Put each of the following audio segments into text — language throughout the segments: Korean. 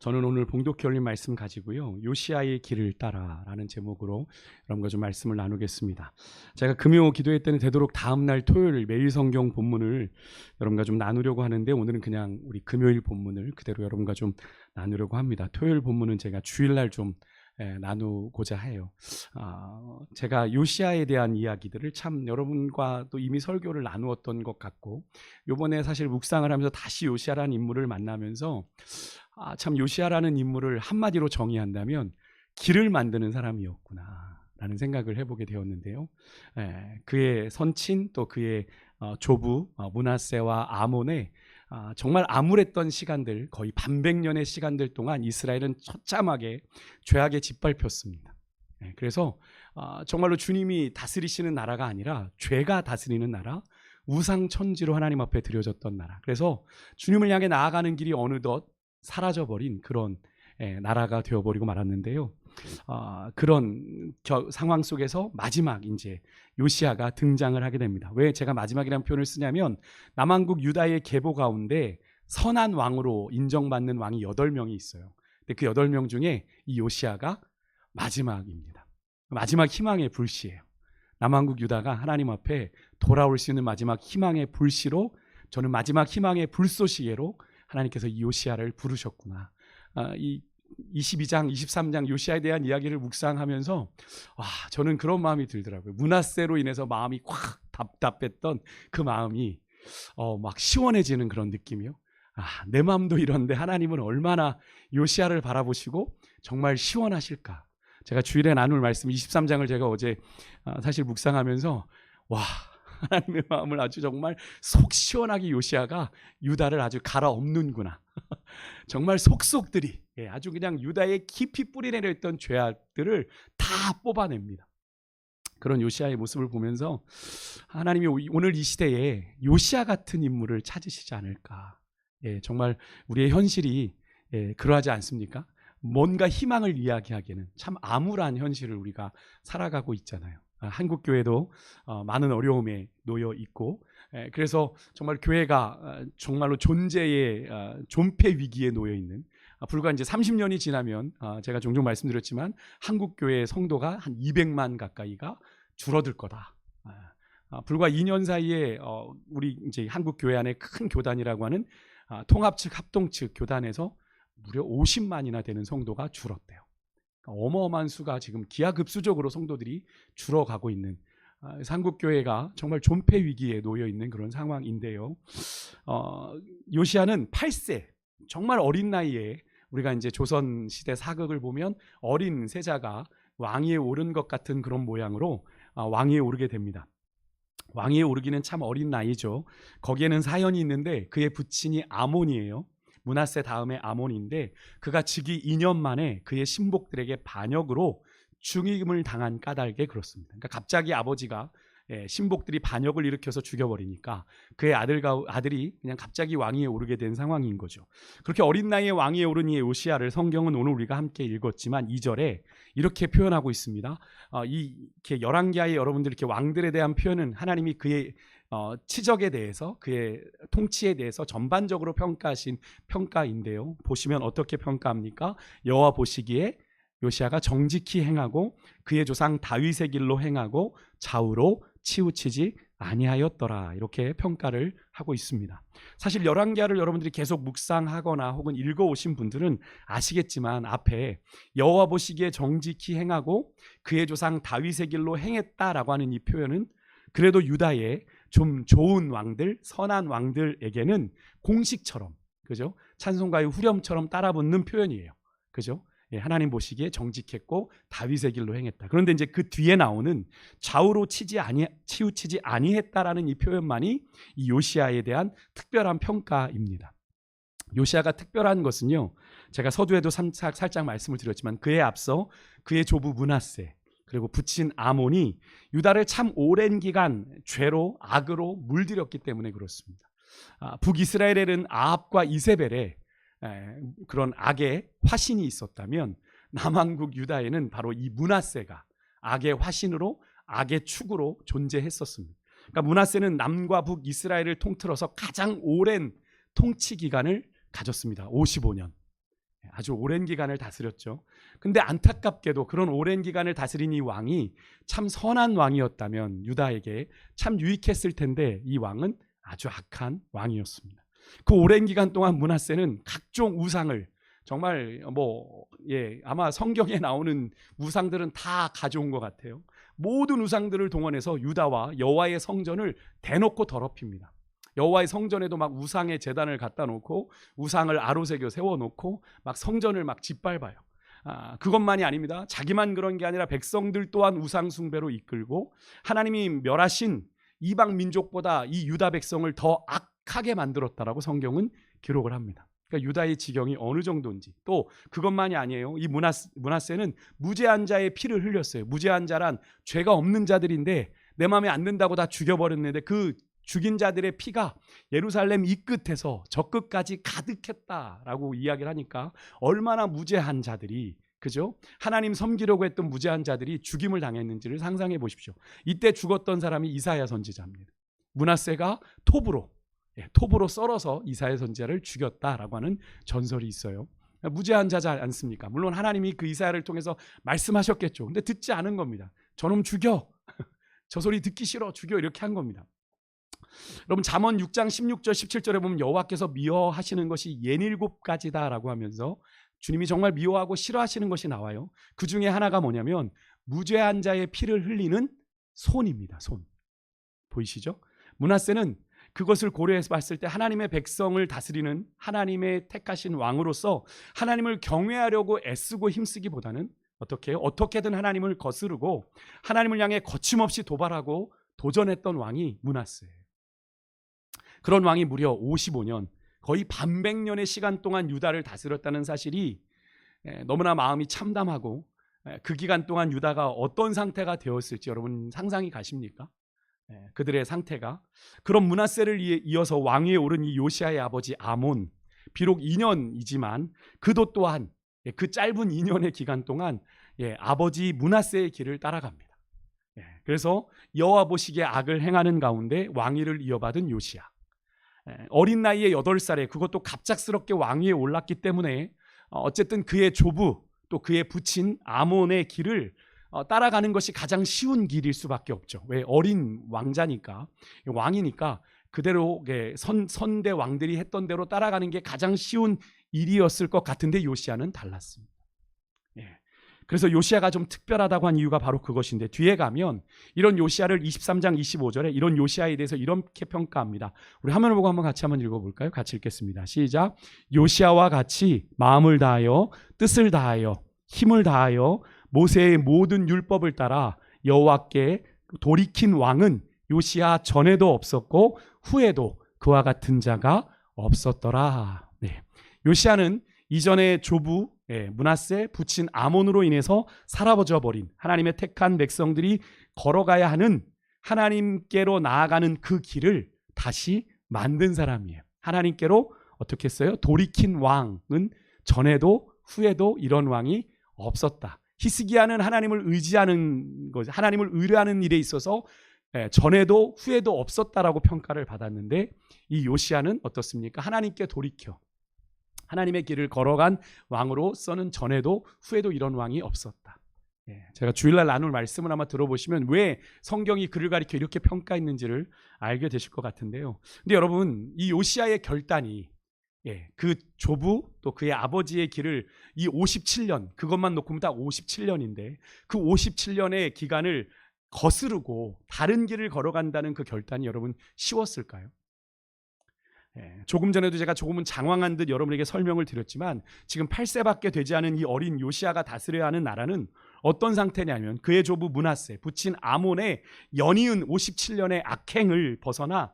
저는 오늘 봉독해 올린 말씀 가지고요, 요시아의 길을 따라라는 제목으로 여러분과 좀 말씀을 나누겠습니다. 제가 금요 기도회 때는 되도록 다음 날 토요일 매일 성경 본문을 여러분과 좀 나누려고 하는데, 오늘은 그냥 우리 금요일 본문을 그대로 여러분과 좀 나누려고 합니다. 토요일 본문은 제가 주일날 좀 나누고자 해요. 제가 요시아에 대한 이야기들을 참 여러분과 또 이미 설교를 나누었던 것 같고, 요번에 사실 묵상을 하면서 다시 요시아라는 인물을 만나면서 참 요시아라는 인물을 한마디로 정의한다면 길을 만드는 사람이었구나 라는 생각을 해보게 되었는데요. 그의 선친 또 그의 조부 므낫세와 아몬의 정말 암울했던 시간들, 거의 반백년의 시간들 동안 이스라엘은 처참하게 죄악에 짓밟혔습니다. 그래서 정말로 주님이 다스리시는 나라가 아니라 죄가 다스리는 나라, 우상천지로 하나님 앞에 드려졌던 나라. 그래서 주님을 향해 나아가는 길이 어느덧 사라져버린 그런 나라가 되어버리고 말았는데요. 그런 상황 속에서 마지막 이제 요시아가 등장을 하게 됩니다. 왜 제가 마지막이라는 표현을 쓰냐면, 남왕국 유다의 계보 가운데 선한 왕으로 인정받는 왕이 8명이 있어요. 근데 그 8명 중에 이 요시아가 마지막입니다. 마지막 희망의 불씨예요. 남왕국 유다가 하나님 앞에 돌아올 수 있는 마지막 희망의 불씨로, 저는 마지막 희망의 불쏘시개로 하나님께서 이 요시아를 부르셨구나. 이 22장, 23장 요시아에 대한 이야기를 묵상하면서 저는 그런 마음이 들더라고요. 므낫세로 인해서 마음이 확 답답했던 그 마음이 막 시원해지는 그런 느낌이요. 내 마음도 이런데 하나님은 얼마나 요시아를 바라보시고 정말 시원하실까. 제가 주일에 나눌 말씀 23장을 제가 어제 사실 묵상하면서 하나님의 마음을 아주 정말 속 시원하게 요시아가 유다를 아주 갈아엎는구나. 정말 속속들이 아주 그냥 유다에 깊이 뿌리내려 있던 죄악들을 다 뽑아냅니다. 그런 요시아의 모습을 보면서 하나님이 오늘 이 시대에 요시아 같은 인물을 찾으시지 않을까. 정말 우리의 현실이 그러하지 않습니까? 뭔가 희망을 이야기하기에는 참 암울한 현실을 우리가 살아가고 있잖아요. 한국 교회도 많은 어려움에 놓여 있고, 그래서 정말 교회가 정말로 존재의 존폐 위기에 놓여 있는, 불과 이제 30년이 지나면 제가 종종 말씀드렸지만 한국 교회의 성도가 한 200만 가까이가 줄어들 거다. 불과 2년 사이에 우리 이제 한국 교회 안에 큰 교단이라고 하는 통합 측, 합동 측 교단에서 무려 50만이나 되는 성도가 줄었대요. 어마어마한 수가 지금 기하급수적으로 성도들이 줄어가고 있는, 한국교회가 정말 존폐 위기에 놓여 있는 그런 상황인데요. 요시아는 8세, 정말 어린 나이에, 우리가 이제 조선시대 사극을 보면 어린 세자가 왕위에 오른 것 같은 그런 모양으로 왕위에 오르게 됩니다. 왕위에 오르기는 참 어린 나이죠. 거기에는 사연이 있는데 그의 부친이 아몬이에요. 므낫세 다음에 아몬인데, 그가 즉위 2년 만에 그의 신복들에게 반역으로 죽임을 당한 까닭에 그렇습니다. 그러니까 갑자기 아버지가 신복들이 반역을 일으켜서 죽여버리니까 그의 아들이 그냥 갑자기 왕위에 오르게 된 상황인 거죠. 그렇게 어린 나이에 왕위에 오른 이 요시아를 성경은 오늘 우리가 함께 읽었지만 2절에 이렇게 표현하고 있습니다. 이렇게 열왕기하에 여러분들 이렇게 왕들에 대한 표현은 하나님이 그의 치적에 대해서, 그의 통치에 대해서 전반적으로 평가하신 평가인데요. 보시면 어떻게 평가합니까? 여호와 보시기에 요시아가 정직히 행하고 그의 조상 다윗의 길로 행하고 좌우로 치우치지 아니하였더라, 이렇게 평가를 하고 있습니다. 사실 열왕기하를 여러분들이 계속 묵상하거나 혹은 읽어오신 분들은 아시겠지만, 앞에 여호와 보시기에 정직히 행하고 그의 조상 다윗의 길로 행했다라고 하는 이 표현은 그래도 유다의 좀 좋은 왕들, 선한 왕들에게는 공식처럼, 그죠? 찬송가의 후렴처럼 따라붙는 표현이에요. 그죠? 하나님 보시기에 정직했고 다윗의 길로 행했다. 그런데 이제 그 뒤에 나오는 좌우로 치우치지 아니했다라는 이 표현만이 이 요시아에 대한 특별한 평가입니다. 요시아가 특별한 것은요, 제가 서두에도 살짝 말씀을 드렸지만 그에 앞서 그의 조부 므낫세, 그리고 부친 아몬이 유다를 참 오랜 기간 죄로, 악으로 물들였기 때문에 그렇습니다. 북이스라엘에는 아합과 이세벨의 그런 악의 화신이 있었다면, 남왕국 유다에는 바로 이 므낫세가 악의 화신으로, 악의 축으로 존재했었습니다. 그러니까 므낫세는 남과 북 이스라엘을 통틀어서 가장 오랜 통치 기간을 가졌습니다. 55년. 아주 오랜 기간을 다스렸죠. 근데 안타깝게도 그런 오랜 기간을 다스린 이 왕이 참 선한 왕이었다면 유다에게 참 유익했을 텐데 이 왕은 아주 악한 왕이었습니다. 그 오랜 기간 동안 므낫세는 각종 우상을 정말 아마 성경에 나오는 우상들은 다 가져온 것 같아요. 모든 우상들을 동원해서 유다와 여호와의 성전을 대놓고 더럽힙니다. 여호와의 성전에도 막 우상의 제단을 갖다 놓고 우상을 아로새겨 세워놓고 막 성전을 막 짓밟아요. 그것만이 아닙니다. 자기만 그런 게 아니라 백성들 또한 우상 숭배로 이끌고 하나님이 멸하신 이방 민족보다 이 유다 백성을 더 악하게 만들었다라고 성경은 기록을 합니다. 그러니까 유다의 지경이 어느 정도인지. 또 그것만이 아니에요. 이 므낫세는 무죄한 자의 피를 흘렸어요. 무죄한 자란 죄가 없는 자들인데 내 마음에 안 든다고 다 죽여버렸는데 그 죽인 자들의 피가 예루살렘 이 끝에서 저 끝까지 가득했다라고 이야기를 하니까 얼마나 무죄한 자들이, 그죠? 하나님 섬기려고 했던 무죄한 자들이 죽임을 당했는지를 상상해 보십시오. 이때 죽었던 사람이 이사야 선지자입니다. 므낫세가 톱으로 썰어서 이사야 선지자를 죽였다라고 하는 전설이 있어요. 무죄한 자지 않습니까? 물론 하나님이 그 이사야를 통해서 말씀하셨겠죠. 근데 듣지 않은 겁니다. 저놈 죽여. 저 소리 듣기 싫어. 죽여. 이렇게 한 겁니다. 여러분 잠언 6장 16절 17절에 보면 여호와께서 미워하시는 것이 67가지다라고 하면서 주님이 정말 미워하고 싫어하시는 것이 나와요. 그 중에 하나가 뭐냐면 무죄한 자의 피를 흘리는 손입니다. 손. 보이시죠? 므낫세는 그것을 고려해서 봤을 때 하나님의 백성을 다스리는 하나님의 택하신 왕으로서 하나님을 경외하려고 애쓰고 힘쓰기보다는 어떻게든 하나님을 거스르고 하나님을 향해 거침없이 도발하고 도전했던 왕이 므낫세예요. 그런 왕이 무려 55년, 거의 반백년의 시간 동안 유다를 다스렸다는 사실이 너무나 마음이 참담하고 그 기간 동안 유다가 어떤 상태가 되었을지 여러분 상상이 가십니까? 그들의 상태가. 그런 므낫세를 이어서 왕위에 오른 이 요시아의 아버지 아몬, 비록 2년이지만 그도 또한 그 짧은 2년의 기간 동안 아버지 므낫세의 길을 따라갑니다. 그래서 여호와 보시기에 악을 행하는 가운데 왕위를 이어받은 요시야, 어린 나이에 8살에 그것도 갑작스럽게 왕위에 올랐기 때문에 어쨌든 그의 조부 또 그의 부친 아몬의 길을 따라가는 것이 가장 쉬운 길일 수밖에 없죠. 왜? 어린 왕자니까, 왕이니까 그대로 선대 왕들이 했던 대로 따라가는 게 가장 쉬운 일이었을 것 같은데 요시야는 달랐습니다. 그래서 요시야가 좀 특별하다고 한 이유가 바로 그것인데 뒤에 가면 이런 요시야를 23장 25절에 이런 요시야에 대해서 이렇게 평가합니다. 우리 화면을 보고 같이 한번 읽어볼까요? 같이 읽겠습니다. 시작. 요시야와 같이 마음을 다하여 뜻을 다하여 힘을 다하여 모세의 모든 율법을 따라 여호와께 돌이킨 왕은 요시야 전에도 없었고 후에도 그와 같은 자가 없었더라. 요시야는 이전에 조부 므낫세 부친 아몬으로 인해서 사라져 버린 하나님의 택한 백성들이 걸어가야 하는 하나님께로 나아가는 그 길을 다시 만든 사람이에요. 하나님께로 어떻게 했어요? 돌이킨 왕은 전에도 후에도 이런 왕이 없었다. 히스기야는 하나님을 의지하는 것, 하나님을 의뢰하는 일에 있어서 전에도 후에도 없었다라고 평가를 받았는데 이 요시야는 어떻습니까? 하나님께 돌이켜 하나님의 길을 걸어간 왕으로서는 전에도 후에도 이런 왕이 없었다. 제가 주일날 나눌 말씀을 아마 들어보시면 왜 성경이 그를 가리켜 이렇게 평가했는지를 알게 되실 것 같은데요. 근데 여러분 이 요시야의 결단이 그 조부 또 그의 아버지의 길을 이 57년 그것만 놓고 보면 다 57년인데 그 57년의 기간을 거스르고 다른 길을 걸어간다는 그 결단이 여러분 쉬웠을까요? 조금 전에도 제가 조금은 장황한 듯 여러분에게 설명을 드렸지만 지금 8세밖에 되지 않은 이 어린 요시야가 다스려야 하는 나라는 어떤 상태냐면 그의 조부 므낫세 부친 아몬의 연이은 57년의 악행을 벗어나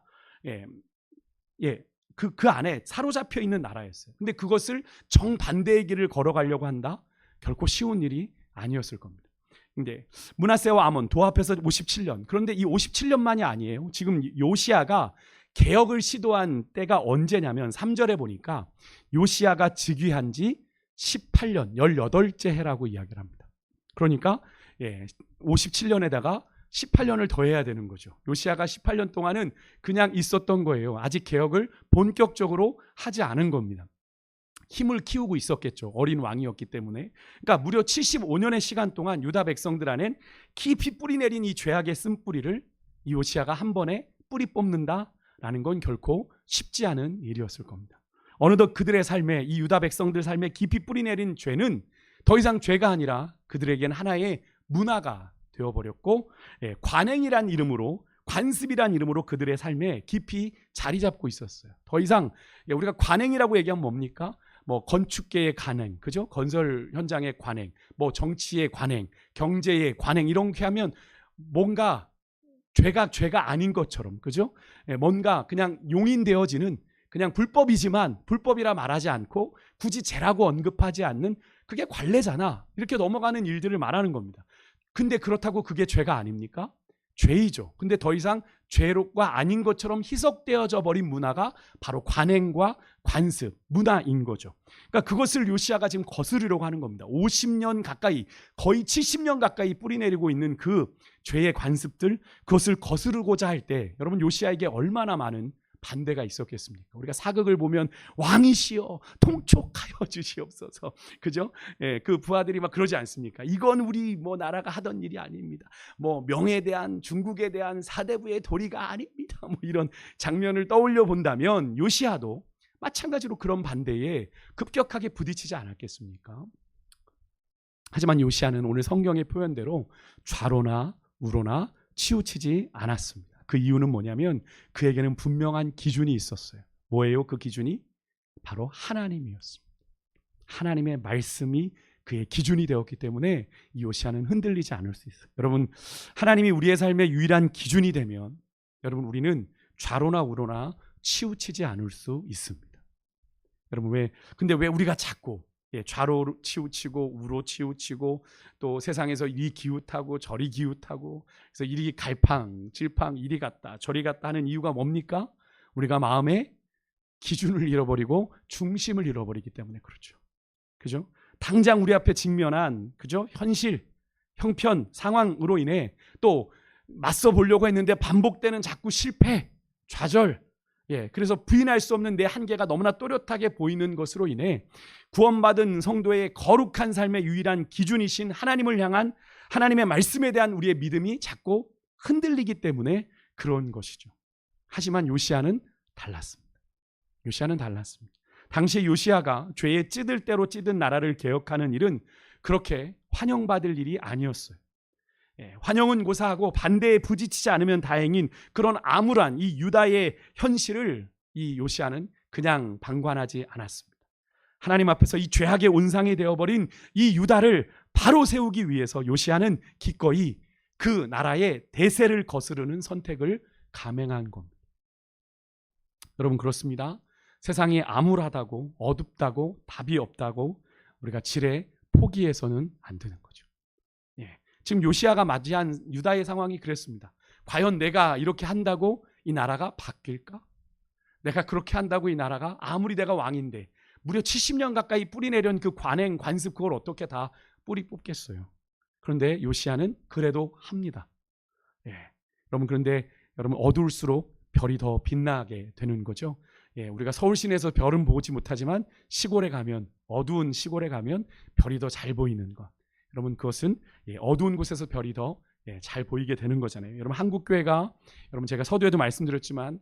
그 안에 사로잡혀 있는 나라였어요. 근데 그것을 정반대의 길을 걸어가려고 한다? 결코 쉬운 일이 아니었을 겁니다. 근데 므낫세와 아몬 도합해서 57년. 그런데 이 57년만이 아니에요. 지금 요시야가 개혁을 시도한 때가 언제냐면 3절에 보니까 요시야가 즉위한 지 18년, 18째 해라고 이야기를 합니다. 그러니까 57년에다가 18년을 더해야 되는 거죠. 요시야가 18년 동안은 그냥 있었던 거예요. 아직 개혁을 본격적으로 하지 않은 겁니다. 힘을 키우고 있었겠죠. 어린 왕이었기 때문에. 그러니까 무려 75년의 시간 동안 유다 백성들 안엔 깊이 뿌리 내린 이 죄악의 쓴뿌리를 이 요시야가 한 번에 뿌리 뽑는다라는 건 결코 쉽지 않은 일이었을 겁니다. 어느덧 그들의 삶에, 이 유다 백성들 삶에 깊이 뿌리 내린 죄는 더 이상 죄가 아니라 그들에겐 하나의 문화가 되어버렸고, 관행이란 이름으로, 관습이란 이름으로 그들의 삶에 깊이 자리 잡고 있었어요. 더 이상 우리가 관행이라고 얘기하면 뭡니까? 뭐 건축계의 관행, 그죠? 건설 현장의 관행, 뭐 정치의 관행, 경제의 관행, 이렇게 하면 뭔가 죄가 아닌 것처럼, 그죠? 뭔가 그냥 용인되어지는, 그냥 불법이지만 불법이라 말하지 않고 굳이 죄라고 언급하지 않는, 그게 관례잖아, 이렇게 넘어가는 일들을 말하는 겁니다. 근데 그렇다고 그게 죄가 아닙니까? 죄이죠. 근데 더 이상 죄가 아닌 것처럼 희석되어져 버린 문화가 바로 관행과 관습, 문화인 거죠. 그러니까 그것을 요시야가 지금 거스르려고 하는 겁니다. 50년 가까이, 거의 70년 가까이 뿌리내리고 있는 그 죄의 관습들, 그것을 거스르고자 할 때 여러분, 요시야에게 얼마나 많은 반대가 있었겠습니까? 우리가 사극을 보면 왕이시여 통촉하여 주시옵소서, 그죠? 그 부하들이 막 그러지 않습니까? 이건 우리 뭐 나라가 하던 일이 아닙니다. 뭐 명에 대한, 중국에 대한 사대부의 도리가 아닙니다. 뭐 이런 장면을 떠올려 본다면 요시야도 마찬가지로 그런 반대에 급격하게 부딪히지 않았겠습니까? 하지만 요시야는 오늘 성경의 표현대로 좌로나 우로나 치우치지 않았습니다. 그 이유는 뭐냐면 그에게는 분명한 기준이 있었어요. 뭐예요? 그 기준이 바로 하나님이었습니다. 하나님의 말씀이 그의 기준이 되었기 때문에 이 요시야는 흔들리지 않을 수 있어요. 여러분, 하나님이 우리의 삶의 유일한 기준이 되면 여러분, 우리는 좌로나 우로나 치우치지 않을 수 있습니다. 여러분, 근데 왜 우리가 자꾸 좌로 치우치고 우로 치우치고 또 세상에서 이리 기웃하고 저리 기웃하고, 그래서 이리 갈팡질팡 이리 갔다 저리 갔다 하는 이유가 뭡니까? 우리가 마음의 기준을 잃어버리고 중심을 잃어버리기 때문에 그렇죠. 그죠? 당장 우리 앞에 직면한, 그죠? 현실, 형편, 상황으로 인해 또 맞서 보려고 했는데 반복되는 자꾸 실패, 좌절, 그래서 부인할 수 없는 내 한계가 너무나 또렷하게 보이는 것으로 인해 구원받은 성도의 거룩한 삶의 유일한 기준이신 하나님을 향한 하나님의 말씀에 대한 우리의 믿음이 자꾸 흔들리기 때문에 그런 것이죠. 하지만 요시야는 달랐습니다. 요시야는 달랐습니다. 당시 요시야가 죄에 찌들 대로 찌든 나라를 개혁하는 일은 그렇게 환영받을 일이 아니었어요. 환영은 고사하고 반대에 부딪히지 않으면 다행인 그런 암울한 이 유다의 현실을 이 요시야는 그냥 방관하지 않았습니다. 하나님 앞에서 이 죄악의 온상이 되어버린 이 유다를 바로 세우기 위해서 요시야는 기꺼이 그 나라의 대세를 거스르는 선택을 감행한 겁니다. 여러분, 그렇습니다. 세상이 암울하다고, 어둡다고, 답이 없다고 우리가 지레 포기해서는 안 되는 거죠. 지금 요시야가 맞이한 유다의 상황이 그랬습니다. 과연 내가 이렇게 한다고 이 나라가 바뀔까? 내가 그렇게 한다고 이 나라가, 아무리 내가 왕인데 무려 70년 가까이 뿌리내린 그 관행, 관습, 그걸 어떻게 다 뿌리 뽑겠어요? 그런데 요시야는 그래도 합니다. 여러분, 그런데 여러분, 어두울수록 별이 더 빛나게 되는 거죠. 우리가 서울 시내에서 별은 보지 못하지만 시골에 가면, 어두운 시골에 가면 별이 더 잘 보이는 것. 여러분, 그것은 어두운 곳에서 별이 더 잘 보이게 되는 거잖아요. 여러분, 한국교회가, 여러분, 제가 서두에도 말씀드렸지만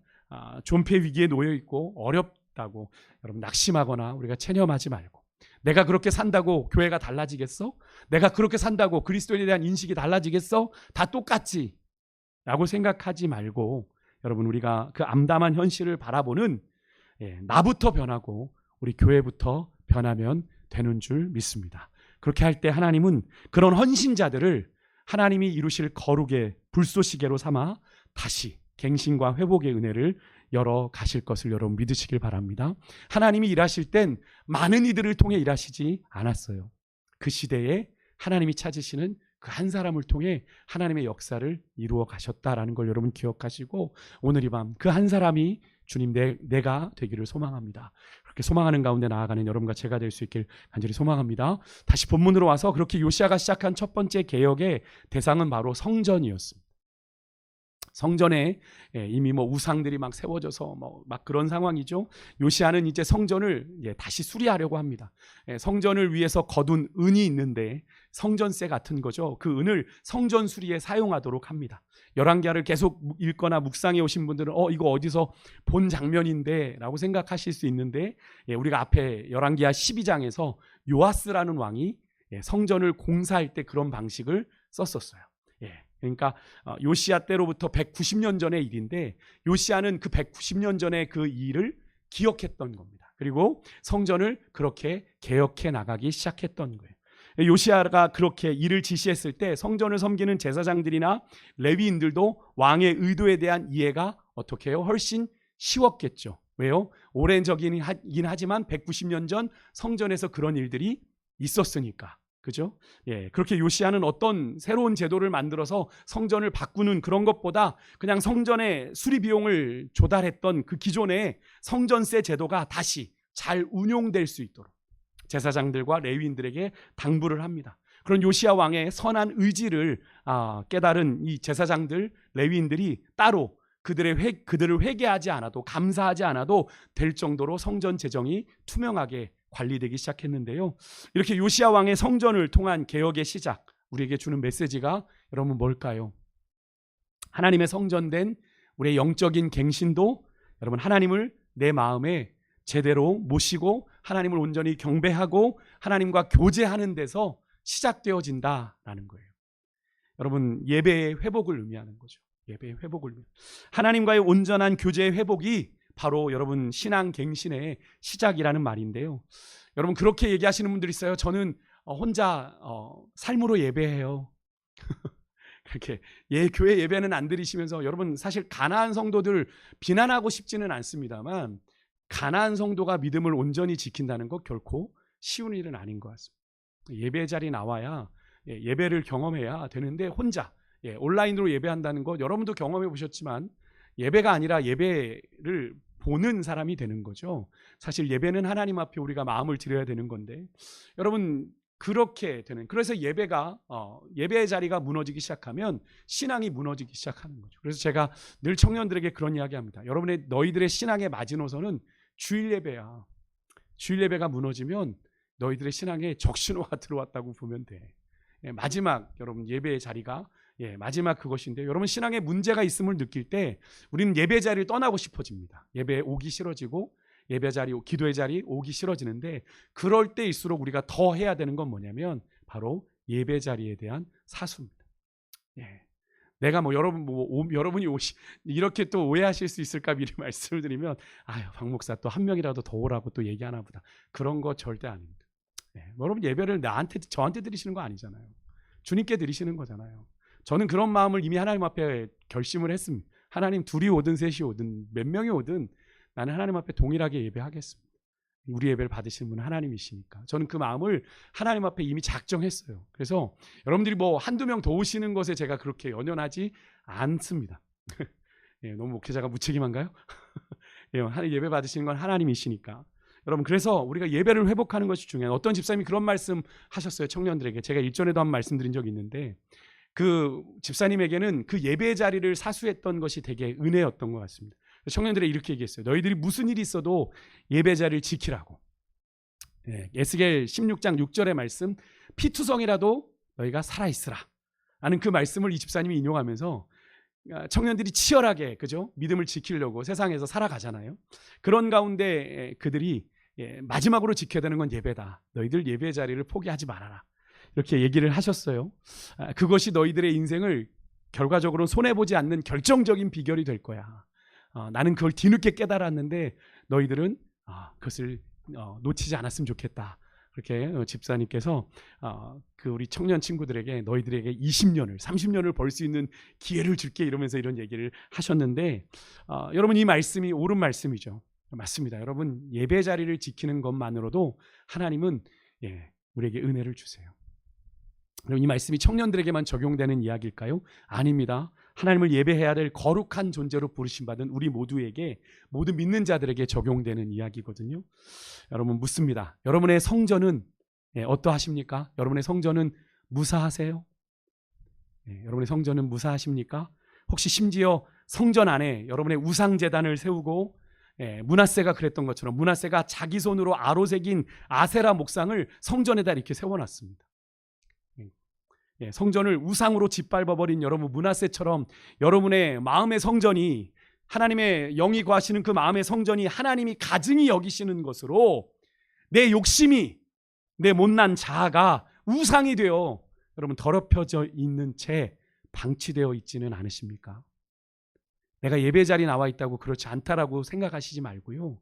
존폐 위기에 놓여 있고 어렵다고 여러분 낙심하거나 우리가 체념하지 말고, 내가 그렇게 산다고 교회가 달라지겠어? 내가 그렇게 산다고 그리스도인에 대한 인식이 달라지겠어? 다 똑같지 라고 생각하지 말고, 여러분, 우리가 그 암담한 현실을 바라보는 나부터 변하고 우리 교회부터 변하면 되는 줄 믿습니다. 그렇게 할 때 하나님은 그런 헌신자들을 하나님이 이루실 거룩의 불쏘시개로 삼아 다시 갱신과 회복의 은혜를 열어 가실 것을 여러분 믿으시길 바랍니다. 하나님이 일하실 땐 많은 이들을 통해 일하시지 않았어요. 그 시대에 하나님이 찾으시는 그 한 사람을 통해 하나님의 역사를 이루어 가셨다라는 걸 여러분 기억하시고, 오늘 이 밤 그 한 사람이 주님, 내가 되기를 소망합니다. 그렇게 소망하는 가운데 나아가는 여러분과 제가 될 수 있길 간절히 소망합니다. 다시 본문으로 와서, 그렇게 요시야가 시작한 첫 번째 개혁의 대상은 바로 성전이었습니다. 성전에 이미 뭐 우상들이 막 세워져서 뭐 막 그런 상황이죠. 요시야는 이제 성전을 다시 수리하려고 합니다. 성전을 위해서 거둔 은이 있는데 성전세 같은 거죠. 그 은을 성전 수리에 사용하도록 합니다. 열왕기하를 계속 읽거나 묵상해 오신 분들은 이거 어디서 본 장면인데 라고 생각하실 수 있는데, 우리가 앞에 열왕기하 12장에서 요아스라는 왕이 성전을 공사할 때 그런 방식을 썼었어요. 그러니까 요시야 때로부터 190년 전의 일인데, 요시야는 그 190년 전의 그 일을 기억했던 겁니다. 그리고 성전을 그렇게 개혁해 나가기 시작했던 거예요. 요시야가 그렇게 일을 지시했을 때 성전을 섬기는 제사장들이나 레위인들도 왕의 의도에 대한 이해가 어떻게 해요? 훨씬 쉬웠겠죠. 왜요? 오랜 적이긴 하지만 190년 전 성전에서 그런 일들이 있었으니까. 그죠? 그렇게 요시야는 어떤 새로운 제도를 만들어서 성전을 바꾸는 그런 것보다 그냥 성전의 수리 비용을 조달했던 그 기존의 성전세 제도가 다시 잘 운용될 수 있도록 제사장들과 레위인들에게 당부를 합니다. 그런 요시야 왕의 선한 의지를 깨달은 이 제사장들, 레위인들이 따로 그들을 회개하지 않아도, 감사하지 않아도 될 정도로 성전 재정이 투명하게 관리되기 시작했는데요. 이렇게 요시야 왕의 성전을 통한 개혁의 시작, 우리에게 주는 메시지가 여러분 뭘까요? 하나님의 성전된 우리의 영적인 갱신도 여러분 하나님을 내 마음에 제대로 모시고 하나님을 온전히 경배하고 하나님과 교제하는 데서 시작되어진다라는 거예요. 여러분, 예배의 회복을 의미하는 거죠. 예배의 회복을 의미하는. 하나님과의 온전한 교제의 회복이 바로 여러분 신앙 갱신의 시작이라는 말인데요. 여러분 그렇게 얘기하시는 분들이 있어요. 저는 혼자 삶으로 예배해요. 그렇게 교회 예배는 안 드리시면서, 여러분 사실 가나안 성도들 비난하고 싶지는 않습니다만, 가나안 성도가 믿음을 온전히 지킨다는 것 결코 쉬운 일은 아닌 것 같습니다. 예배 자리 나와야 예배를 경험해야 되는데, 혼자 온라인으로 예배한다는 것 여러분도 경험해 보셨지만 예배가 아니라 예배를 보는 사람이 되는 거죠. 사실 예배는 하나님 앞에 우리가 마음을 드려야 되는 건데, 여러분 그렇게 되는, 그래서 예배의 자리가 무너지기 시작하면 신앙이 무너지기 시작하는 거죠. 그래서 제가 늘 청년들에게 그런 이야기합니다. 너희들의 신앙의 마지노선은 주일 예배야. 주일 예배가 무너지면 너희들의 신앙에 적신호가 들어왔다고 보면 돼. 마지막 여러분 예배의 자리가 마지막 그것인데, 여러분 신앙에 문제가 있음을 느낄 때 우리는 예배 자리를 떠나고 싶어집니다. 예배에 오기 싫어지고 예배 자리, 기도의 자리 오기 싫어지는데, 그럴 때일수록 우리가 더 해야 되는 건 뭐냐면 바로 예배 자리에 대한 사수입니다. 내가 여러분이 이렇게 또 오해하실 수 있을까 미리 말씀을 드리면, 박 목사 또 한 명이라도 더 오라고 또 얘기하나 보다. 그런 거 절대 아닙니다. 여러분 예배를 저한테 드리시는 거 아니잖아요. 주님께 드리시는 거잖아요. 저는 그런 마음을 이미 하나님 앞에 결심을 했습니다. 하나님 둘이 오든 셋이 오든 몇 명이 오든 나는 하나님 앞에 동일하게 예배하겠습니다. 우리 예배를 받으시는 분은 하나님이시니까. 저는 그 마음을 하나님 앞에 이미 작정했어요. 그래서 여러분들이 한두 명 더 오시는 것에 제가 그렇게 연연하지 않습니다. 너무 목회자가 무책임한가요? 예배 받으시는 건 하나님이시니까. 여러분 그래서 우리가 예배를 회복하는 것이 중요해요. 어떤 집사님이 그런 말씀 하셨어요. 청년들에게. 제가 일전에도 한 말씀 드린 적이 있는데, 그 집사님에게는 그 예배 자리를 사수했던 것이 되게 은혜였던 것 같습니다. 청년들이 이렇게 얘기했어요. 너희들이 무슨 일이 있어도 예배 자리를 지키라고. 에스겔 16장 6절의 말씀, 피투성이라도 너희가 살아있으라 라는 그 말씀을 이 집사님이 인용하면서, 청년들이 치열하게 그죠? 믿음을 지키려고 세상에서 살아가잖아요. 그런 가운데 그들이 마지막으로 지켜야 되는 건 예배다. 너희들 예배 자리를 포기하지 말아라. 이렇게 얘기를 하셨어요. 그것이 너희들의 인생을 결과적으로 손해보지 않는 결정적인 비결이 될 거야. 나는 그걸 뒤늦게 깨달았는데 너희들은 그것을 놓치지 않았으면 좋겠다. 그렇게 집사님께서 그 우리 청년 친구들에게 너희들에게 20년을 30년을 벌 수 있는 기회를 줄게 이러면서 이런 얘기를 하셨는데, 여러분 이 말씀이 옳은 말씀이죠. 맞습니다. 여러분 예배 자리를 지키는 것만으로도 하나님은 우리에게 은혜를 주세요. 그럼 이 말씀이 청년들에게만 적용되는 이야기일까요? 아닙니다. 하나님을 예배해야 될 거룩한 존재로 부르심 받은 우리 모두에게, 모든 믿는 자들에게 적용되는 이야기거든요. 여러분 묻습니다. 여러분의 성전은 어떠하십니까? 여러분의 성전은 무사하세요? 여러분의 성전은 무사하십니까? 혹시 심지어 성전 안에 여러분의 우상제단을 세우고, 므낫세가 그랬던 것처럼 므낫세가 자기 손으로 아로새긴 아세라 목상을 성전에다 이렇게 세워놨습니다. 성전을 우상으로 짓밟아버린 여러분 므낫세처럼 여러분의 마음의 성전이, 하나님의 영이 거하시는 그 마음의 성전이 하나님이 가증히 여기시는 것으로 내 욕심이, 내 못난 자아가 우상이 되어 여러분 더럽혀져 있는 채 방치되어 있지는 않으십니까? 내가 예배 자리에 나와 있다고 그렇지 않다라고 생각하시지 말고요.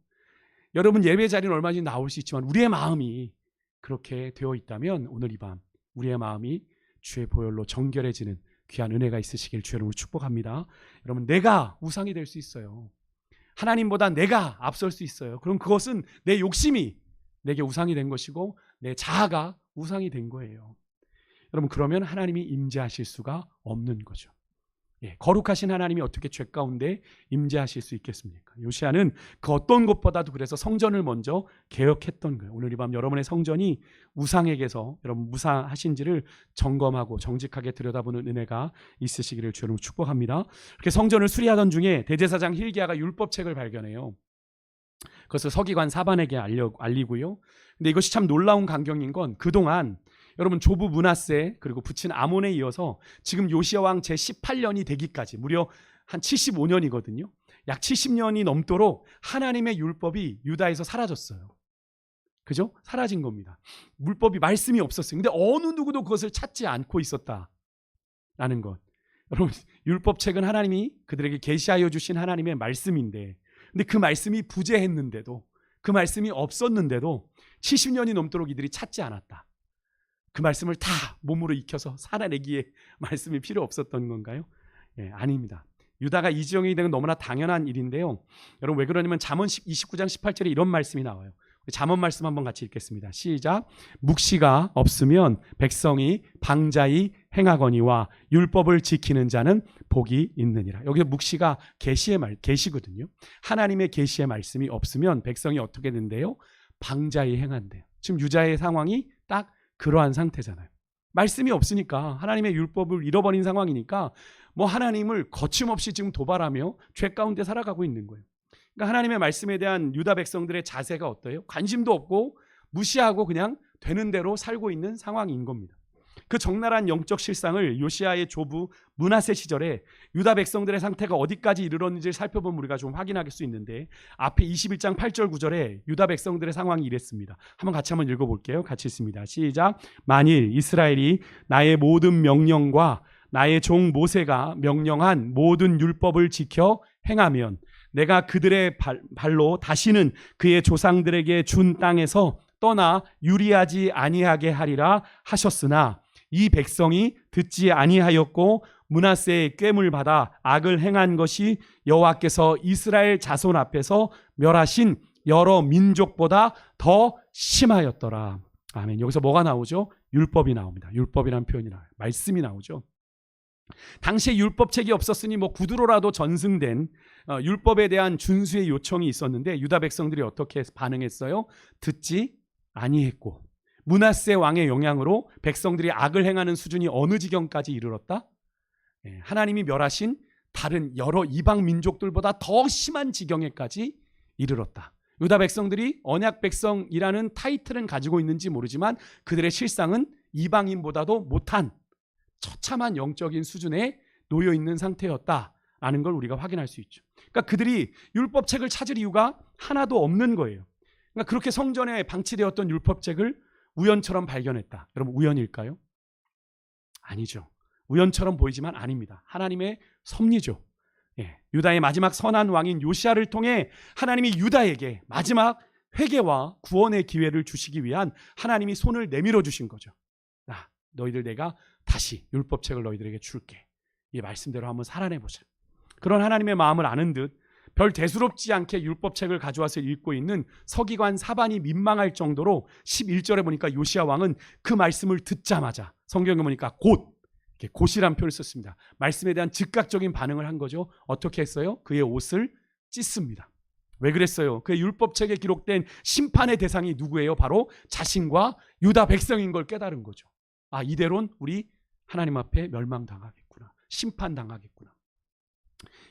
여러분 예배 자리는 얼마든지 나올 수 있지만 우리의 마음이 그렇게 되어 있다면 오늘 이 밤 우리의 마음이 주의 보혈로 정결해지는 귀한 은혜가 있으시길 주의 이름으로 축복합니다. 여러분 내가 우상이 될 수 있어요. 하나님보다 내가 앞설 수 있어요. 그럼 그것은 내 욕심이 내게 우상이 된 것이고 내 자아가 우상이 된 거예요. 여러분 그러면 하나님이 임재하실 수가 없는 거죠. 거룩하신 하나님이 어떻게 죄 가운데 임재하실 수 있겠습니까? 요시야는 그 어떤 것보다도 그래서 성전을 먼저 개혁했던 거예요. 오늘 이 밤 여러분의 성전이 우상에게서 여러분 무상하신지를 점검하고 정직하게 들여다보는 은혜가 있으시기를 주로 축복합니다. 이렇게 성전을 수리하던 중에 대제사장 hil기야가 율법책을 발견해요. 그것을 서기관 사반에게 알리고요. 근데 이것이 참 놀라운 광경인 건 그동안 여러분 조부 므낫세 그리고 붙인 아몬에 이어서 지금 요시야 왕 제18년이 되기까지 무려 한 75년이거든요. 약 70년이 넘도록 하나님의 율법이 유다에서 사라졌어요. 그죠? 사라진 겁니다. 율법이 말씀이 없었어요. 근데 어느 누구도 그것을 찾지 않고 있었다라는 것. 여러분 율법책은 하나님이 그들에게 계시하여 주신 하나님의 말씀인데, 근데 그 말씀이 부재했는데도, 그 말씀이 없었는데도 70년이 넘도록 이들이 찾지 않았다. 그 말씀을 다 몸으로 익혀서 살아내기에 말씀이 필요 없었던 건가요? 아닙니다. 유다가 이지영이 되는 건 너무나 당연한 일인데요. 여러분 왜 그러냐면 잠언 29장 18절에 이런 말씀이 나와요. 잠언 말씀 한번 같이 읽겠습니다. 시작. 묵시가 없으면 백성이 방자히 행하거니와 율법을 지키는 자는 복이 있느니라. 여기서 묵시가 계시거든요. 하나님의 계시의 말씀이 없으면 백성이 어떻게 된대요? 방자히 행한대요. 지금 유다의 상황이 딱 그러한 상태잖아요. 말씀이 없으니까, 하나님의 율법을 잃어버린 상황이니까 뭐 하나님을 거침없이 지금 도발하며 죄 가운데 살아가고 있는 거예요. 그러니까 하나님의 말씀에 대한 유다 백성들의 자세가 어때요? 관심도 없고 무시하고 그냥 되는 대로 살고 있는 상황인 겁니다. 그 적나라한 영적 실상을 요시야의 조부 므낫세 시절에 유다 백성들의 상태가 어디까지 이르렀는지를 살펴보면 우리가 좀 확인할 수 있는데, 앞에 21장 8절 9절에 유다 백성들의 상황이 이랬습니다. 한번 읽어볼게요. 같이 읽습니다. 시작. 만일 이스라엘이 나의 모든 명령과 나의 종 모세가 명령한 모든 율법을 지켜 행하면 내가 그들의 발로 다시는 그의 조상들에게 준 땅에서 떠나 유리하지 아니하게 하리라 하셨으나 이 백성이 듣지 아니하였고 므낫세의 꾀물 받아 악을 행한 것이 여호와께서 이스라엘 자손 앞에서 멸하신 여러 민족보다 더 심하였더라. 아멘. 여기서 뭐가 나오죠? 율법이 나옵니다. 율법이라는 표현이 나와요. 말씀이 나오죠. 당시에 율법책이 없었으니 뭐 구두로라도 전승된 율법에 대한 준수의 요청이 있었는데 유다 백성들이 어떻게 반응했어요? 듣지 아니했고, 므낫세 왕의 영향으로 백성들이 악을 행하는 수준이 어느 지경까지 이르렀다? 하나님이 멸하신 다른 여러 이방 민족들보다 더 심한 지경에까지 이르렀다. 유다 백성들이 언약 백성이라는 타이틀은 가지고 있는지 모르지만 그들의 실상은 이방인보다도 못한 처참한 영적인 수준에 놓여 있는 상태였다라는 걸 우리가 확인할 수 있죠. 그러니까 그들이 율법책을 찾을 이유가 하나도 없는 거예요. 그러니까 그렇게 성전에 방치되었던 율법책을 우연처럼 발견했다. 여러분 우연일까요? 아니죠. 우연처럼 보이지만 아닙니다. 하나님의 섭리죠. 유다의 마지막 선한 왕인 요시야를 통해 하나님이 유다에게 마지막 회개와 구원의 기회를 주시기 위한 하나님이 손을 내밀어 주신 거죠. 너희들 내가 다시 율법책을 너희들에게 줄게. 이 말씀대로 한번 살아내보자. 그런 하나님의 마음을 아는 듯 별 대수롭지 않게 율법책을 가져와서 읽고 있는 서기관 사반이 민망할 정도로 11절에 보니까 요시야 왕은 그 말씀을 듣자마자, 성경에 보니까 곧이란 표현을 썼습니다. 말씀에 대한 즉각적인 반응을 한 거죠. 어떻게 했어요? 그의 옷을 찢습니다. 왜 그랬어요? 그의 율법책에 기록된 심판의 대상이 누구예요? 바로 자신과 유다 백성인 걸 깨달은 거죠. 이대로는 우리 하나님 앞에 멸망당하겠구나, 심판당하겠구나.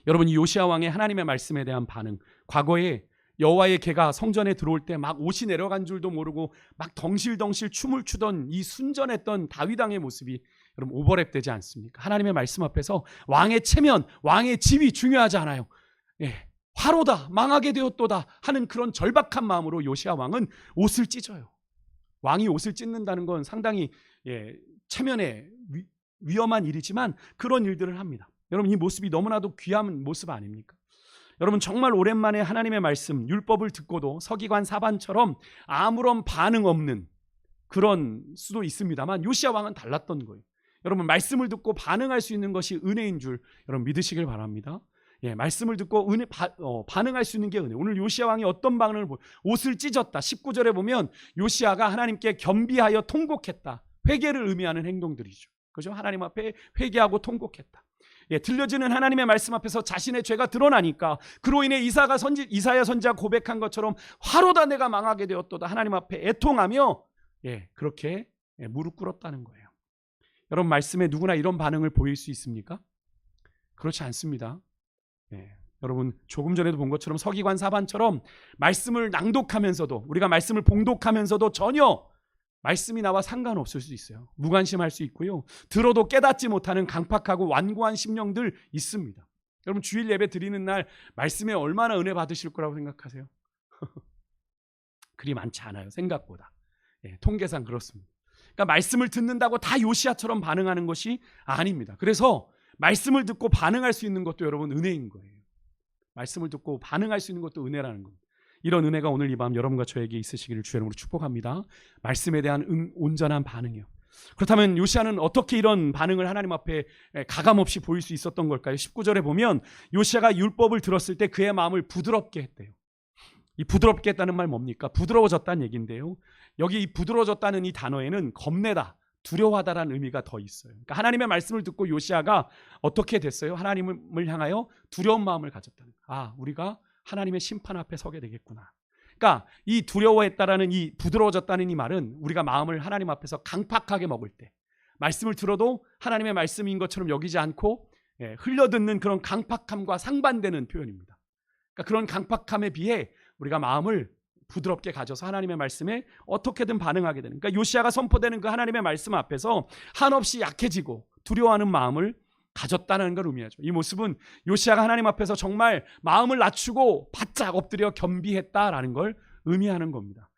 여러분, 이 요시야 왕의 하나님의 말씀에 대한 반응, 과거에 여호와의 개가 성전에 들어올 때 막 옷이 내려간 줄도 모르고 막 덩실덩실 춤을 추던 이 순전했던 다윗 왕의 모습이 여러분 오버랩되지 않습니까? 하나님의 말씀 앞에서 왕의 체면, 왕의 집이 중요하지 않아요. 예, 화로다, 망하게 되었도다 하는 그런 절박한 마음으로 요시야 왕은 옷을 찢어요. 왕이 옷을 찢는다는 건 상당히 체면에 위험한 일이지만 그런 일들을 합니다. 여러분, 이 모습이 너무나도 귀한 모습 아닙니까? 여러분, 정말 오랜만에 하나님의 말씀, 율법을 듣고도 서기관 사반처럼 아무런 반응 없는 그런 수도 있습니다만 요시야 왕은 달랐던 거예요. 여러분, 말씀을 듣고 반응할 수 있는 것이 은혜인 줄 여러분 믿으시길 바랍니다. 말씀을 듣고 반응할 수 있는 게 은혜. 오늘 요시야 왕이 어떤 반응을 옷을 찢었다. 19절에 보면 요시야가 하나님께 겸비하여 통곡했다. 회개를 의미하는 행동들이죠. 그죠? 하나님 앞에 회개하고 통곡했다. 들려지는 하나님의 말씀 앞에서 자신의 죄가 드러나니까 그로 인해 이사야 선지자 고백한 것처럼 화로다 내가 망하게 되었도다 하나님 앞에 애통하며 그렇게 무릎 꿇었다는 거예요. 여러분, 말씀에 누구나 이런 반응을 보일 수 있습니까? 그렇지 않습니다. 여러분, 조금 전에도 본 것처럼 서기관 사반처럼 말씀을 낭독하면서도, 우리가 말씀을 봉독하면서도 전혀 말씀이 나와 상관없을 수 있어요. 무관심할 수 있고요. 들어도 깨닫지 못하는 강팍하고 완고한 심령들 있습니다. 여러분, 주일 예배 드리는 날 말씀에 얼마나 은혜 받으실 거라고 생각하세요? 그리 많지 않아요. 생각보다. 통계상 그렇습니다. 그러니까 말씀을 듣는다고 다 요시야처럼 반응하는 것이 아닙니다. 그래서 말씀을 듣고 반응할 수 있는 것도 여러분 은혜인 거예요. 말씀을 듣고 반응할 수 있는 것도 은혜라는 겁니다. 이런 은혜가 오늘 이 밤 여러분과 저에게 있으시기를 주의 이름으로 축복합니다. 말씀에 대한 온전한 반응이요. 그렇다면 요시야는 어떻게 이런 반응을 하나님 앞에 가감없이 보일 수 있었던 걸까요? 19절에 보면 요시야가 율법을 들었을 때 그의 마음을 부드럽게 했대요. 이 부드럽게 했다는 말 뭡니까? 부드러워졌다는 얘기인데요. 여기 이 부드러워졌다는 이 단어에는 겁내다, 두려워하다라는 의미가 더 있어요. 그러니까 하나님의 말씀을 듣고 요시야가 어떻게 됐어요? 하나님을 향하여 두려운 마음을 가졌다는 거예요. 우리가 하나님의 심판 앞에 서게 되겠구나. 그러니까 이 두려워했다라는 이 부드러워졌다는 이 말은 우리가 마음을 하나님 앞에서 강팍하게 먹을 때, 말씀을 들어도 하나님의 말씀인 것처럼 여기지 않고 흘려듣는 그런 강팍함과 상반되는 표현입니다. 그러니까 그런 강팍함에 비해 우리가 마음을 부드럽게 가져서 하나님의 말씀에 어떻게든 반응하게 되는, 그러니까 요시야가 선포되는 그 하나님의 말씀 앞에서 한없이 약해지고 두려워하는 마음을 가졌다는 걸 의미하죠. 이 모습은 요시야가 하나님 앞에서 정말 마음을 낮추고 바짝 엎드려 겸비했다라는 걸 의미하는 겁니다.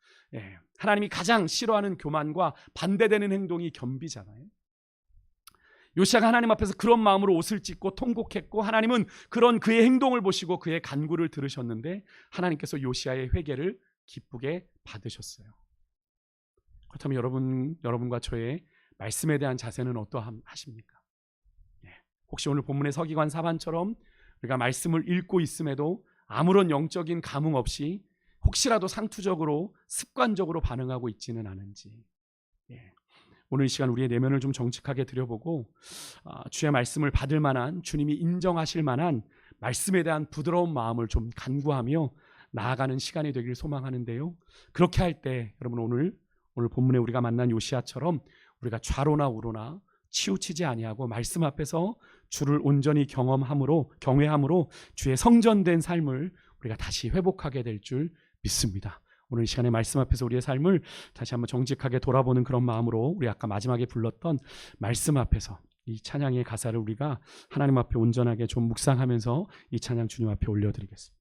하나님이 가장 싫어하는 교만과 반대되는 행동이 겸비잖아요. 요시야가 하나님 앞에서 그런 마음으로 옷을 찢고 통곡했고, 하나님은 그런 그의 행동을 보시고 그의 간구를 들으셨는데 하나님께서 요시야의 회개를 기쁘게 받으셨어요. 그렇다면 여러분과 저의 말씀에 대한 자세는 어떠하십니까? 혹시 오늘 본문의 서기관 사반처럼 우리가 말씀을 읽고 있음에도 아무런 영적인 감흥 없이 혹시라도 상투적으로 습관적으로 반응하고 있지는 않은지, 오늘 이 시간 우리의 내면을 좀 정직하게 들여보고 주의 말씀을 받을 만한, 주님이 인정하실 만한 말씀에 대한 부드러운 마음을 좀 간구하며 나아가는 시간이 되길 소망하는데요. 그렇게 할 때 여러분, 오늘 본문에 우리가 만난 요시야처럼 우리가 좌로나 우로나 치우치지 아니하고 말씀 앞에서 주를 온전히 경외함으로 주의 성전된 삶을 우리가 다시 회복하게 될 줄 믿습니다. 오늘 이 시간에 말씀 앞에서 우리의 삶을 다시 한번 정직하게 돌아보는 그런 마음으로 우리 아까 마지막에 불렀던 말씀 앞에서 이 찬양의 가사를 우리가 하나님 앞에 온전하게 좀 묵상하면서 이 찬양 주님 앞에 올려드리겠습니다.